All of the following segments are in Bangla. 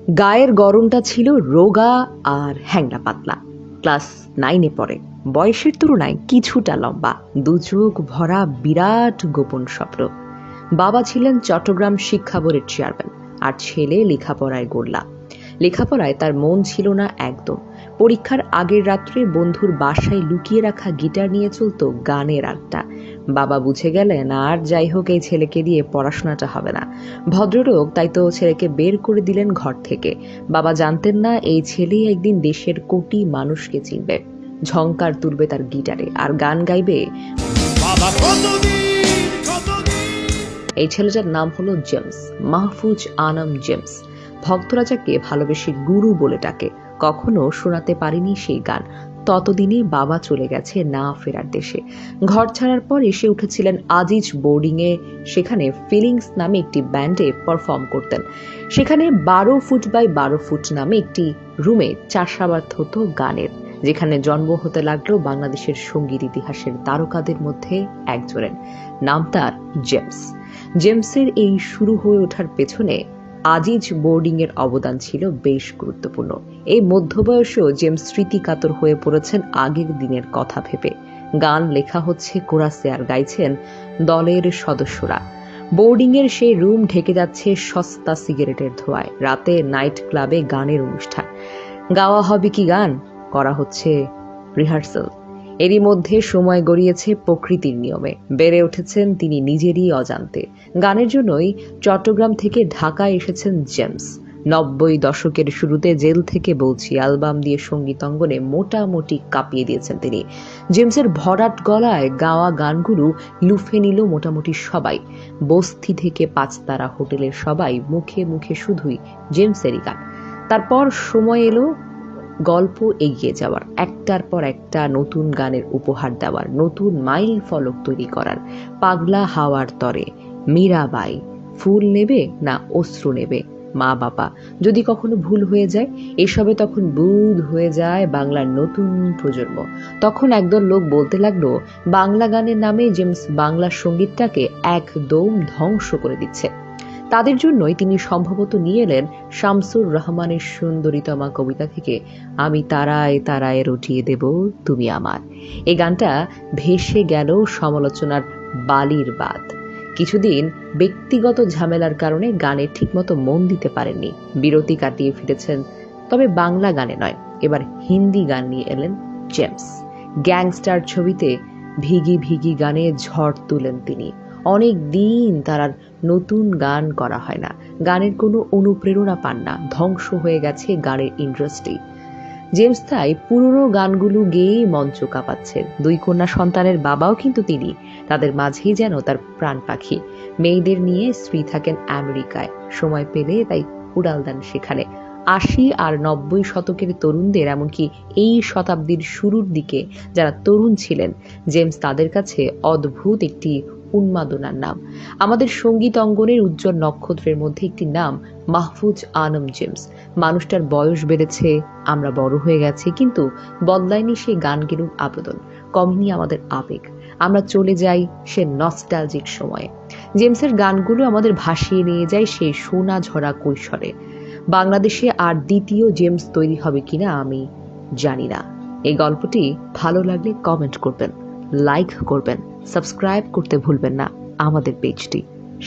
গায়ের গরমটা ছিল রোগা আর হ্যাংলা পাতলা। ক্লাস 9-এ পড়ে, বয়সের তুলনায় কিছুটা লম্বা, দু চোখ ভরা বিরাট গোপন স্বপ্ন। বাবা ছিলেন চট্টগ্রাম শিক্ষা বোর্ডের চেয়ারম্যান, আর ছেলে লেখাপড়ায় গোল্লা। লেখাপড়ায় তার মন ছিল না একদম। পরীক্ষার আগের রাত্রে বন্ধুর বাসায় লুকিয়ে রাখা গিটার নিয়ে চলতো গানের আড্ডা। বাবা বুঝে গেলেন আর যাই হোক এই ছেলেকে দিয়ে পড়াশোনাটা হবে না। ভদ্রলোক তাই তো ছেলেকে বের করে দিলেন ঘর থেকে। বাবা জানতেন না এই ছেলেই একদিন দেশের কোটি মানুষকে চিনবে, ঝংকার তুলবে তার গিটারে আর গান গাইবে। এই ছেলেটার নাম হলো জেমস, মাহফুজ আনাম জেমস। ভক্তরা যাকে ভালোবেসে গুরু বলে ডাকে। কখনো শোনাতে পারেনি সেই গান। ততদিনে বাবা চলে গেছে না ফেরার দেশে। ঘর ছাড়ার পর এসে উঠেছিলেন আজিজ বোর্ডিংয়ে। সেখানে ফিলিংস নামে একটি ব্যান্ডে পারফর্ম করতেন। সেখানে 12 ফুট বাই 12 ফুট নামে একটি রুমে চাষাবাদ হতো গানের, যেখানে জন্ম হতে লাগলো বাংলাদেশের সঙ্গীত ইতিহাসের তারকাদের মধ্যে একজনের। নাম তার জেমস। জেমসের এই শুরু হয়ে ওঠার পেছনে আজিজ বোর্ডিং এর অবদান ছিল বেশ গুরুত্বপূর্ণ। এই মধ্যবয়সেও জেমস স্মৃতিকাতর হয়ে পড়েছেন আগের দিনের কথা ভেবে। গান লেখা হচ্ছে কোরাসে আর গাইছেন দলের সদস্যরা। বোর্ডিং এর সেই রুম ঢেকে যাচ্ছে সস্তা সিগারেটের ধোঁয়ায়। রাতে নাইট ক্লাবে গানের অনুষ্ঠান। গাওয়া হবে কি গান, করা হচ্ছে রিহার্সাল। এরই মধ্যে সময় গড়িয়েছে প্রকৃতির নিয়মে। বেড়ে উঠেছেন তিনি নিজেরই অজান্তে। গানের জন্যই চট্টগ্রাম থেকে ঢাকায় এসেছেন জেমস। 90 দশকের শুরুতে জেল থেকে বলছি অ্যালবাম দিয়ে সঙ্গীত অঙ্গনে মোটামুটি কাঁপিয়ে দিয়েছেন তিনি। জেমসের ভরাট গলায় গাওয়া গানগুলো লুফে নিল মোটামুটি সবাই। বস্তি থেকে পাঁচতারা হোটেলের সবাই মুখে মুখে শুধুই জেমসেরই গান। তারপর সময় এলো গল্প এগিয়ে যাওয়ার, একটার পর একটা নতুন গানের উপহার দেওয়ার, নতুন মাইল ফলক তৈরি করার। পাগলা হাওয়ার তরে, মীরাবাই, ফুল নেবে না অশ্রু নেবে, মা বাবা, যদি কখনো ভুল হয়ে যায়, এসবে তখন বুধ হয়ে যায় বাংলার নতুন প্রজন্ম। তখন একদল লোক বলতে লাগলো বাংলা গানের নামে জেমস বাংলা সঙ্গীতটাকে একদম ধ্বংস করে দিচ্ছে। তাদের জন্যই তিনি সম্ভবত নিয়ে এলেন শামসুর রহমানের সুন্দরীতমা কবিতা থেকে আমি তারায় তারায় রটিয়ে দেব তুমি আমার। এই গানটা ভেসে গেল সমালোচনার বালির বাঁধ। কিছুদিন ব্যক্তিগত ঝামেলার কারণে গানে ঠিকমতো মন দিতে পারেননি, বিরতি কাটিয়ে ফিরেছেন। তবে বাংলা গানে নয়, এবার হিন্দি গান নিয়ে এলেন জেমস। গ্যাংস্টার ছবিতে ভিগি ভিগি গানে ঝড় তুলেন তিনি। অনেক দিন তার আর নতুন গান করা হয় না। গানের কোনো অনুপ্রেরণা পান না, ধ্বংস হয়ে গেছে গানের ইন্ডাস্ট্রি। জেমস তাই পুরনো গানগুলো গেয়ে মঞ্চ কাঁপাচ্ছেন। 2 কন্যা সন্তানের বাবাও কিন্তু তিনি। তাদের মাঝেই যেন তার প্রাণ পাখি। মেয়েদের নিয়ে স্ত্রী থাকেন আমেরিকায়, সময় পেলে তাই উড়াল দেন সেখানে। 80 আর 90 শতকের তরুণদের, এমনকি এই শতাব্দীর শুরুর দিকে যারা তরুণ ছিলেন, জেমস তাদের কাছে অদ্ভুত একটি উন্মাদনার নাম। আমাদের সঙ্গীত অঙ্গনের উজ্জ্বল নক্ষত্রের মধ্যে একটি নাম মাহফুজ আনাম জেমস। মানুষটার বয়স বেড়েছে, আমরা বড় হয়ে গেছি, কিন্তু বদলায়নি সেই গানগুলোর আবেদন, কমেনি আমাদের আবেগ। আমরা চলে যাই সে নস্টালজিক সময়ে। জেমসের গানগুলো আমাদের ভাসিয়ে নিয়ে যায় সেই সোনা ঝরা কৈশোরে। বাংলাদেশে আর দ্বিতীয় জেমস তৈরি হবে কিনা আমি জানি না। এই গল্পটি ভালো লাগলে কমেন্ট করবেন, লাইক করবেন, সাবস্ক্রাইব করতে ভুলবেন না আমাদের পেজটি।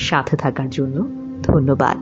সাথে থাকার জন্য ধন্যবাদ।